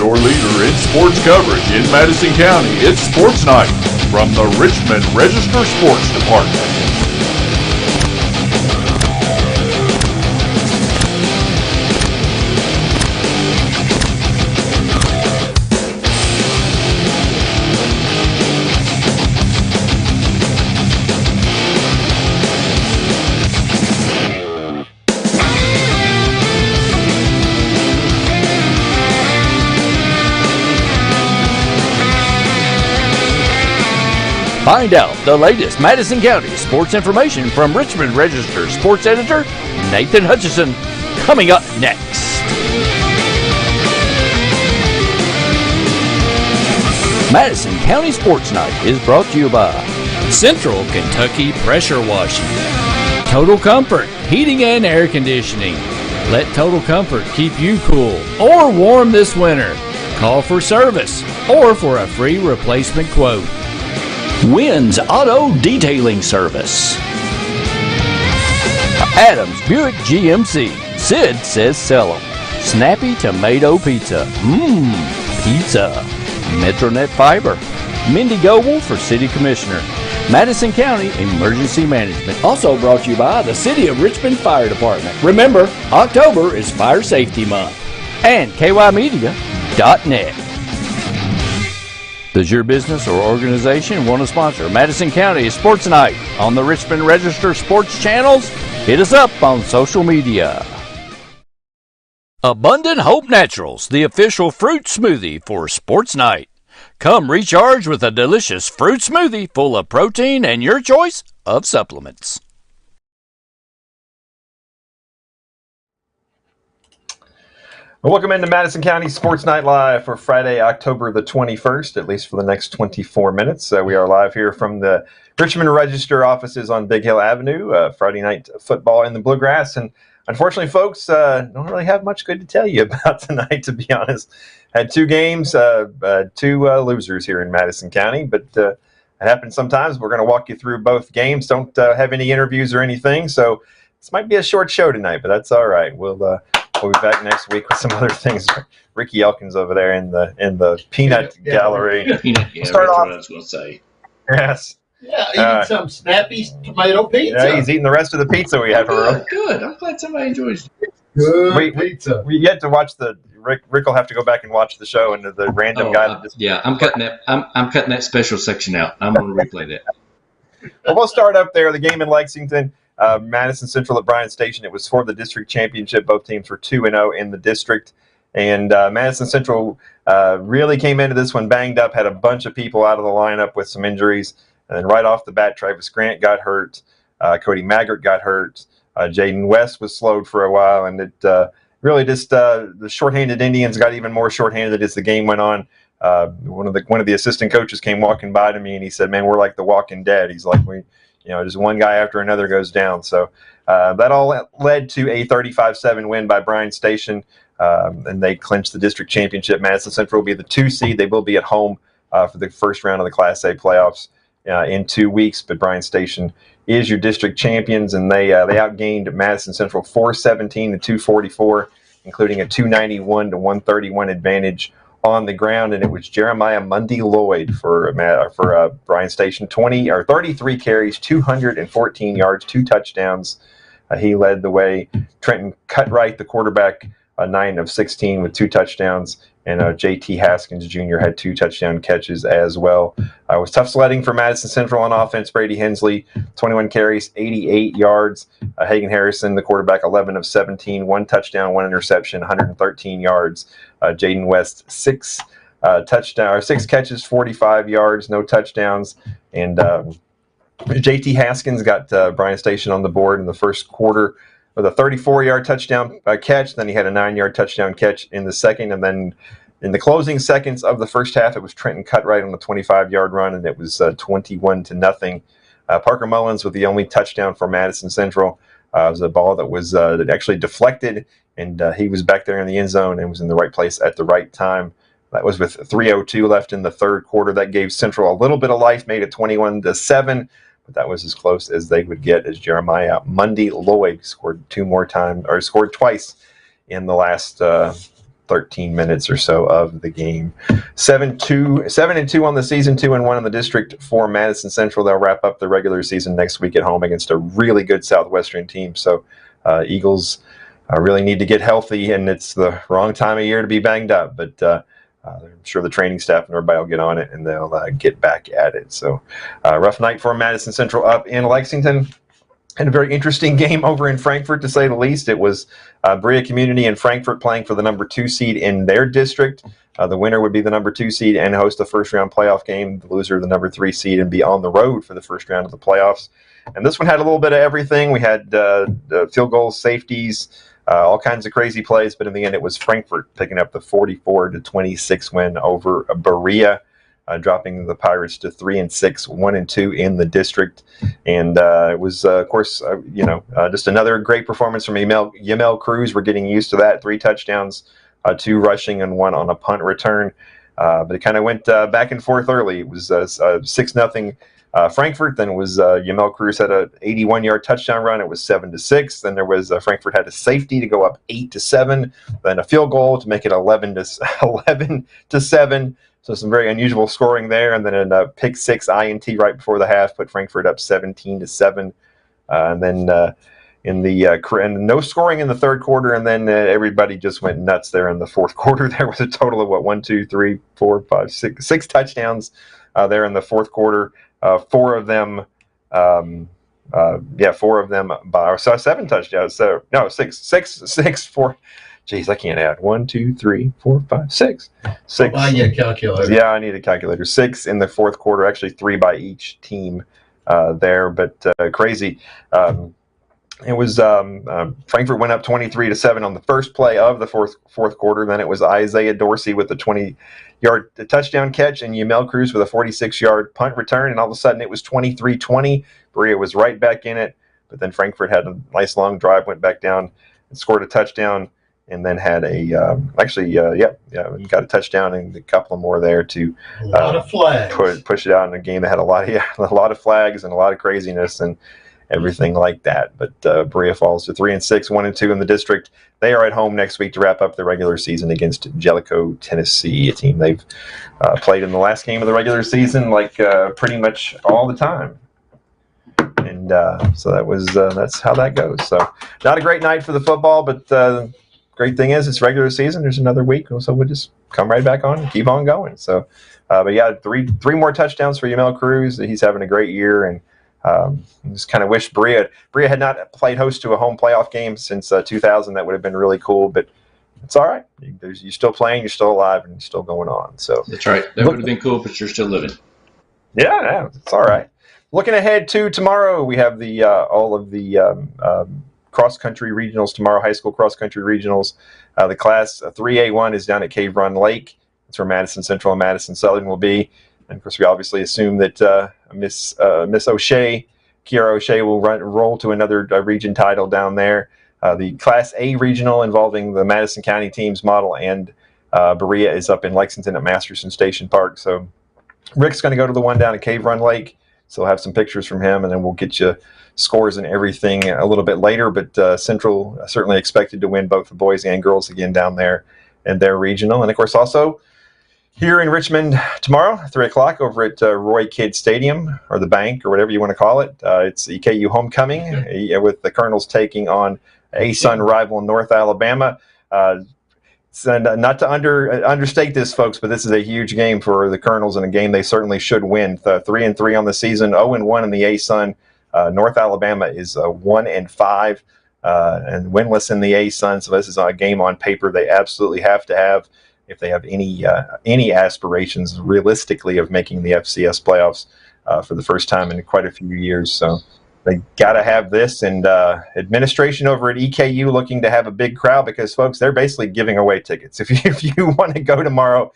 your leader in sports coverage in Madison County. It's Sports Night from the Richmond Register Sports Department. Find out the latest Madison County sports information from Richmond Register sports editor Nathan Hutchison, coming up next. Madison County Sports Night is brought to you by Central Kentucky Pressure Washing, Total Comfort Heating and Air Conditioning. Let Total Comfort keep you cool or warm this winter. Call for service or for a free replacement quote. Wynn's Auto Detailing Service. Adams Buick GMC. Sid says sell 'em. Snappy Tomato Pizza. Pizza. Metronet Fiber. Mindy Goble for City Commissioner. Madison County Emergency Management. Also brought to you by the City of Richmond Fire Department. Remember, October is Fire Safety Month. And KYmedia.net. Does your business or organization want to sponsor Madison County Sports Night on the Richmond Register Sports channels? Hit us up on social media. Abundant Hope Naturals, the official fruit smoothie for Sports Night. Come recharge with a delicious fruit smoothie full of protein and your choice of supplements. Welcome into Madison County Sports Night Live for Friday, October the 21st, at least for the next 24 minutes. We are live here from the Richmond Register offices on Big Hill Avenue, Friday night football in the Bluegrass. And unfortunately, folks, don't really have much good to tell you about tonight, to be honest. Had two games, two losers here in Madison County, but it happens sometimes. We're going to walk you through both games. Don't have any interviews or anything, so this might be a short show tonight, but that's all right. We'll be back next week with some other things. Ricky Elkins over there in the peanut gallery. Peanut, yeah, start off. What I was going to say. Yes. Yeah, eating some snappy tomato pizza. Yeah, he's eating the rest of the pizza we had for him. Good. I'm glad somebody enjoys it. Good pizza. We yet to watch Rick will have to go back and watch the show and the random guy. I'm cutting that. I'm cutting that special section out. I'm going to replay that. Well, we'll start up there. The game in Lexington. Madison Central at Bryan Station. It was for the district championship. Both teams were 2-0 in the district. And Madison Central really came into this one banged up, had a bunch of people out of the lineup with some injuries. And then right off the bat, Travis Grant got hurt. Cody Maggart got hurt. Jaden West was slowed for a while. And it really just the shorthanded Indians got even more shorthanded as the game went on. One of the assistant coaches came walking by to me, and he said, "Man, we're like the Walking Dead." He's like, just one guy after another goes down. So that all led to a 35-7 win by Bryan Station, and they clinched the district championship. Madison Central will be the 2 seed. They will be at home for the first round of the Class A playoffs in 2 weeks. But Bryan Station is your district champions, and they outgained Madison Central 417 to 244, including a 291 to 131 advantage on the ground, and it was Jeremiah Mundy Lloyd for Bryan Station. 33 carries, 214 yards, 2 touchdowns. He led the way. Trenton Cutright, the quarterback, 9 of 16 with 2 touchdowns, and J.T. Haskins Jr. had 2 touchdown catches as well. It was tough sledding for Madison Central on offense. Brady Hensley, 21 carries, 88 yards. Hagan Harrison, the quarterback, 11 of 17, 1 touchdown, 1 interception, 113 yards. Jaden West, 6 catches, 45 yards, no touchdowns. And J.T. Haskins got Bryan Station on the board in the first quarter with a 34-yard touchdown catch. Then he had a 9-yard touchdown catch in the second. And then in the closing seconds of the first half, it was Trenton Cutright on the 25-yard run, and it was 21-0. Parker Mullins with the only touchdown for Madison Central. It was a ball that actually deflected, and he was back there in the end zone and was in the right place at the right time. That was with 3:02 left in the third quarter. That gave Central a little bit of life, made it 21-7, but that was as close as they would get as Jeremiah Mundy Lloyd scored twice in the last 13 minutes or so of the game. 7-2 on the season, 2-1 on the district for Madison Central. They'll wrap up the regular season next week at home against a really good Southwestern team. So Eagles really need to get healthy, and it's the wrong time of year to be banged up. But I'm sure the training staff and everybody will get on it, and they'll get back at it. So rough night for Madison Central up in Lexington. And a very interesting game over in Frankfort, to say the least. It was Berea Community and Frankfort playing for the number 2 seed in their district. The winner would be the number 2 seed and host a first-round playoff game. The loser, the number 3 seed, and be on the road for the first round of the playoffs. And this one had a little bit of everything. We had field goals, safeties, all kinds of crazy plays. But in the end, it was Frankfort picking up the 44-26 win over Berea. Dropping the Pirates to 3-6, 1-2 in the district, and it was, of course, just another great performance from Yamel Cruz. We're getting used to that. 3 touchdowns, 2 rushing, and 1 on a punt return. But it kind of went back and forth early. It was 6-0 Frankfort. Then it was Yamel Cruz had a 81-yard touchdown run. It was 7-6. Then there was Frankfort had a safety to go up 8-7. Then a field goal to make it 11-7. So some very unusual scoring there, and then a pick 6 INT right before the half put Frankfurt up 17-7, and then and no scoring in the third quarter, and then everybody just went nuts there in the fourth quarter. There was a total of 6 touchdowns there in the fourth quarter. 4 of them, 4 of them by 7 touchdowns. So no, 6, 4. Geez, I can't add. 1, 2, 3, 4, 5, 6. 6. I need a calculator. Yeah, I need a calculator. 6 in the fourth quarter. Actually, 3 by each team there, but crazy. It was Frankfurt went up 23-7 on the first play of the fourth quarter. Then it was Isaiah Dorsey with the 20-yard touchdown catch, and Yamel Cruz with a 46-yard punt return. And all of a sudden, it was 23-20. Berea was right back in it, but then Frankfurt had a nice long drive, went back down and scored a touchdown. And then had got a touchdown and a couple more there to a lot of flags. Push it out in a game that had a lot of flags and a lot of craziness and everything like that. But Berea falls to 3-6, 1-2 in the district. They are at home next week to wrap up the regular season against Jellicoe, Tennessee, a team they've played in the last game of the regular season pretty much all the time. And so that's how that goes. So not a great night for the football, but great thing is it's regular season. There's another week, so we'll just come right back on and keep on going. So, but yeah, three more touchdowns for Yamel Cruz. He's having a great year, and just kind of wish Berea had not played host to a home playoff game since 2000. That would have been really cool, but it's all right. You're still playing, you're still alive, and you're still going on. So that's right. That would have been cool, but you're still living. Yeah, it's all right. Looking ahead to tomorrow, we have the all of the cross-country regionals tomorrow, high school cross-country regionals. The Class 3A1 is down at Cave Run Lake. That's where Madison Central and Madison Southern will be. And, of course, we obviously assume that Miss O'Shea, Kiara O'Shea, will roll to another region title down there. The Class A regional involving the Madison County teams, Model and Berea, is up in Lexington at Masterson Station Park. So Rick's going to go to the one down at Cave Run Lake. So we'll have some pictures from him, and then we'll get you scores and everything a little bit later. But Central certainly expected to win both the boys and girls again down there in their regional. And, of course, also here in Richmond tomorrow, 3 o'clock, over at Roy Kidd Stadium, or the Bank, or whatever you want to call it. It's EKU homecoming with the Colonels taking on ASUN rival North Alabama. Not to understate this, folks, but this is a huge game for the Colonels and a game they certainly should win. 3-3 on the season, 0-1 in the ASUN. North Alabama is 1-5 and winless in the ASUN. So this is a game on paper they absolutely have to have if they have any aspirations realistically of making the FCS playoffs for the first time in quite a few years. So they got to have this, and administration over at EKU looking to have a big crowd because, folks, they're basically giving away tickets. If you want to go tomorrow,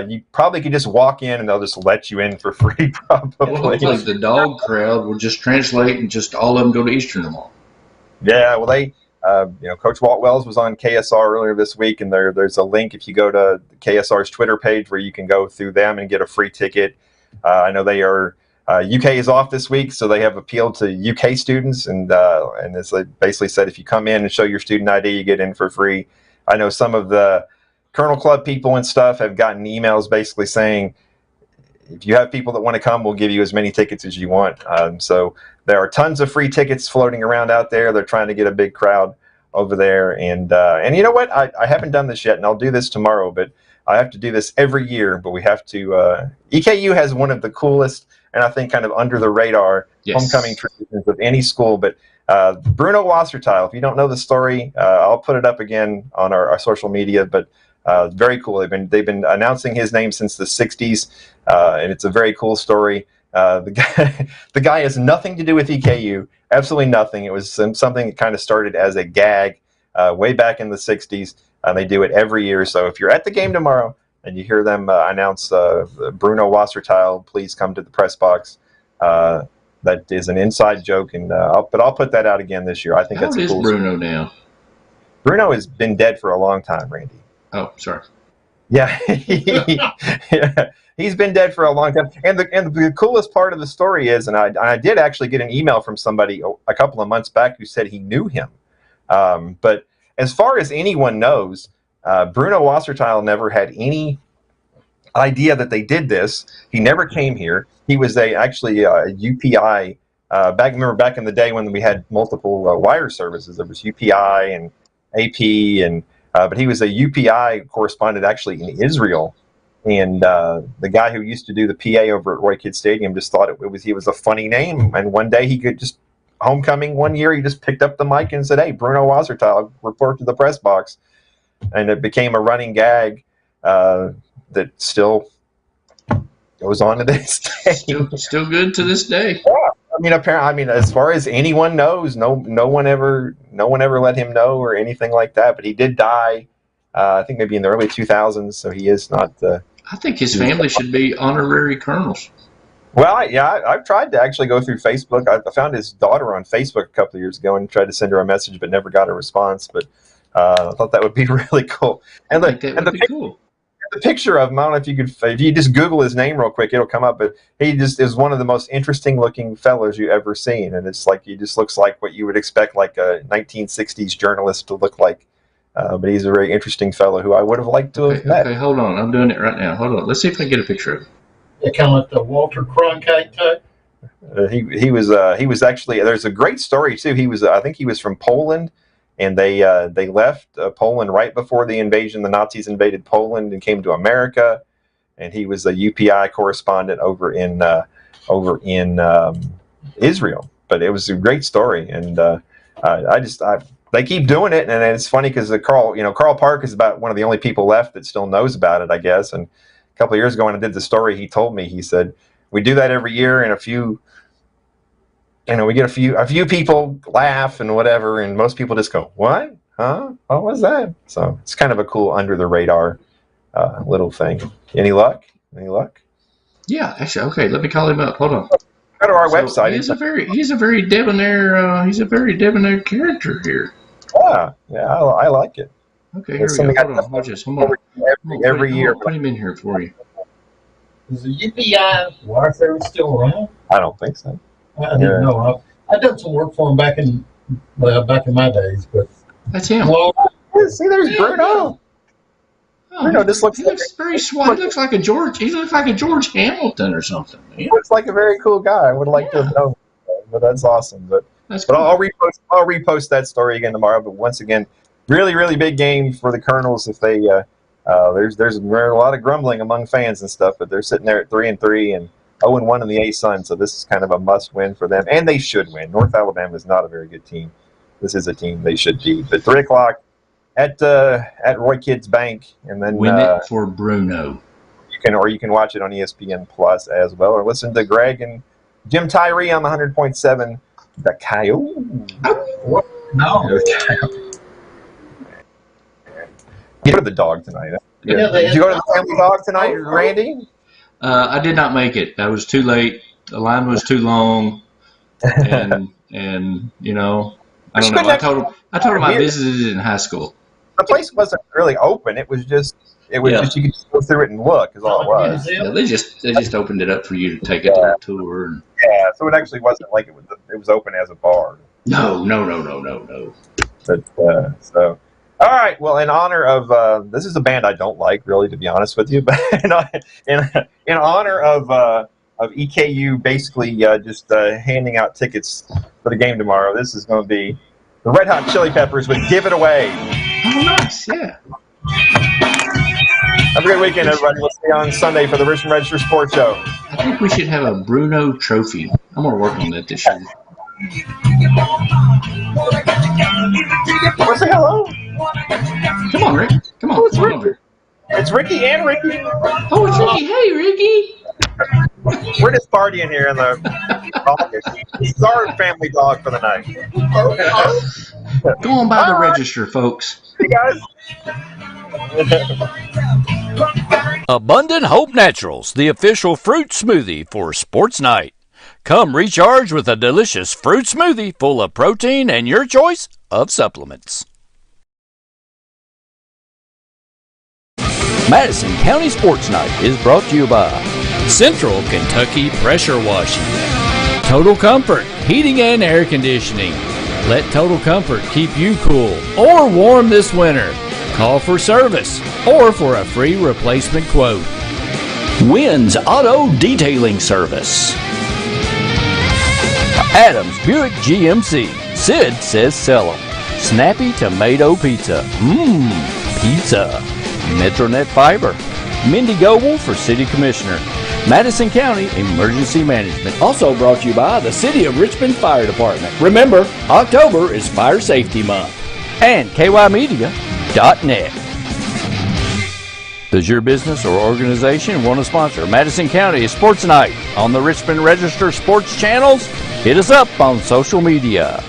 you probably could just walk in and they'll just let you in for free, probably. It looks like the dog crowd will just translate and just all of them go to Eastern tomorrow. Yeah, well, they, Coach Walt Wells was on KSR earlier this week, and there's a link if you go to KSR's Twitter page where you can go through them and get a free ticket. I know they are. UK is off this week, so they have appealed to UK students, and as they basically said, if you come in and show your student ID, you get in for free. I know some of the Colonel Club people and stuff have gotten emails basically saying, if you have people that want to come, we'll give you as many tickets as you want. So there are tons of free tickets floating around out there. They're trying to get a big crowd over there. And you know what? I haven't done this yet, and I'll do this tomorrow, but I have to do this every year. But we have to EKU has one of the coolest and I think kind of under the radar homecoming traditions of any school. But Bruno Wasserteil, if you don't know the story, I'll put it up again on our social media. But very cool. They've been announcing his name since the 60s, and it's a very cool story. The guy has nothing to do with EKU, absolutely nothing. It was something that kind of started as a gag way back in the 60s, and they do it every year. So if you're at the game tomorrow and you hear them announce Bruno Wasserteil, please come to the press box. That is an inside joke, and I'll put that out again this year. I think that's a cool Bruno now? Bruno has been dead for a long time, Randy. Oh, sorry. Yeah, he's been dead for a long time. And the coolest part of the story is, and I did actually get an email from somebody a couple of months back who said he knew him. But as far as anyone knows, Bruno Wasserteil never had any idea that they did this. He never came here. He was actually a UPI. Back in the day when we had multiple wire services, there was UPI and AP and. But he was a UPI correspondent actually in Israel, and the guy who used to do the PA over at Roy Kidd Stadium just thought he was a funny name. And one day he could just homecoming one year he just picked up the mic and said, "Hey, Bruno Wasserteil, report to the press box," and it became a running gag that still goes on to this day. Still good to this day. Yeah. I mean, as far as anyone knows, no one ever let him know or anything like that. But he did die, I think maybe in the early 2000s. So he is not. I think his family should be honorary colonels. Well, I've tried to actually go through Facebook. I found his daughter on Facebook a couple of years ago and tried to send her a message, but never got a response. But I thought that would be really cool. And Cool. The picture of him, I don't know if you just Google his name real quick, it'll come up. But he just is one of the most interesting looking fellows you ever seen, and it's like he just looks like what you would expect like a 1960s journalist to look like. But he's a very interesting fellow who I would have liked to have met. Okay, hold on, I'm doing it right now. Hold on, let's see if I can get a picture of him. Yeah, kind of like the Walter Cronkite type. He was actually, there's a great story too. I think he was from Poland. And they left Poland right before the invasion. The Nazis invaded Poland and came to America. And he was a UPI correspondent over in Israel. But it was a great story, and they keep doing it. And it's funny because Carl Park is about one of the only people left that still knows about it, I guess. And a couple of years ago when I did the story, he told me, he said, we do that every year, and we get a few people laugh and whatever, and most people just go, "What? Huh? What was that?" So it's kind of a cool under the radar little thing. Any luck? Yeah, actually, okay. Let me call him up. Hold on. Go to our website. He's a very debonair character here. Yeah, I like it. Okay, here we go. Hold on. Watch this. Every year. Put him in here for you. Is the UPI wire service still around? I don't think so. I didn't know. I done some work for him back in my days, but That's him. well, See, there's Bruno. Bruno just looks. He looks very swag. He looks like a George Hamilton or something. He looks like a very cool guy. I would like to have known him, but that's awesome. But Cool. I'll repost that story again tomorrow. But once again, really, really big game for the Colonels. If they there's a lot of grumbling among fans and stuff, but they're sitting there at 3-3 and 0-1 in the ASUN, so this is kind of a must-win for them, and they should win. North Alabama is not a very good team. This is a team they should beat. But 3 o'clock at Roy Kidd's Bank, and then win it for Bruno. You can watch it on ESPN Plus as well, or listen to Greg and Jim Tyree on the 100.7. The Coyote. no. You go to the dog tonight. Yeah, Did you go to the family dog tonight, Randy? I did not make it. I was too late. The line was too long, and I don't know. I told him I visited in high school. The place wasn't really open. It was just you could just go through it and look is all it was. Yeah, they just opened it up for you to take it to a tour. And, so it actually wasn't like it was open as a bar. No. But All right. Well, in honor of this is a band I don't like, really, to be honest with you. But in honor of EKU basically just handing out tickets for the game tomorrow, this is going to be the Red Hot Chili Peppers with "Give It Away." Oh, nice. Yeah. Have a great weekend, everybody. We'll see you on Sunday for the Richmond Register Sports Show. I think we should have a Bruno trophy. I'm going to work on that this year. Want to say hello? Come on, Rick. Come on. Come on over. It's Ricky and Ricky. Oh, it's Ricky. Hey, Ricky. We're just partying here in the office. It's our family dog for the night. Go on by the register, folks. Hey, guys. Abundant Hope Naturals, the official fruit smoothie for Sports Night. Come recharge with a delicious fruit smoothie full of protein and your choice of supplements. Madison County Sports Night is brought to you by Central Kentucky Pressure Washing, Total Comfort Heating and Air Conditioning. Let Total Comfort keep you cool or warm this winter. Call for service or for a free replacement quote. Wynn's Auto Detailing Service. Adams Buick GMC. Sid says sell 'em. Snappy Tomato Pizza. Pizza. Metronet Fiber. Mindy Goble for City Commissioner. Madison County Emergency Management. Also brought to you by the City of Richmond Fire Department. Remember, October is Fire Safety Month. And KYmedia.net. Does your business or organization want to sponsor Madison County Sports Night on the Richmond Register Sports channels? Hit us up on social media.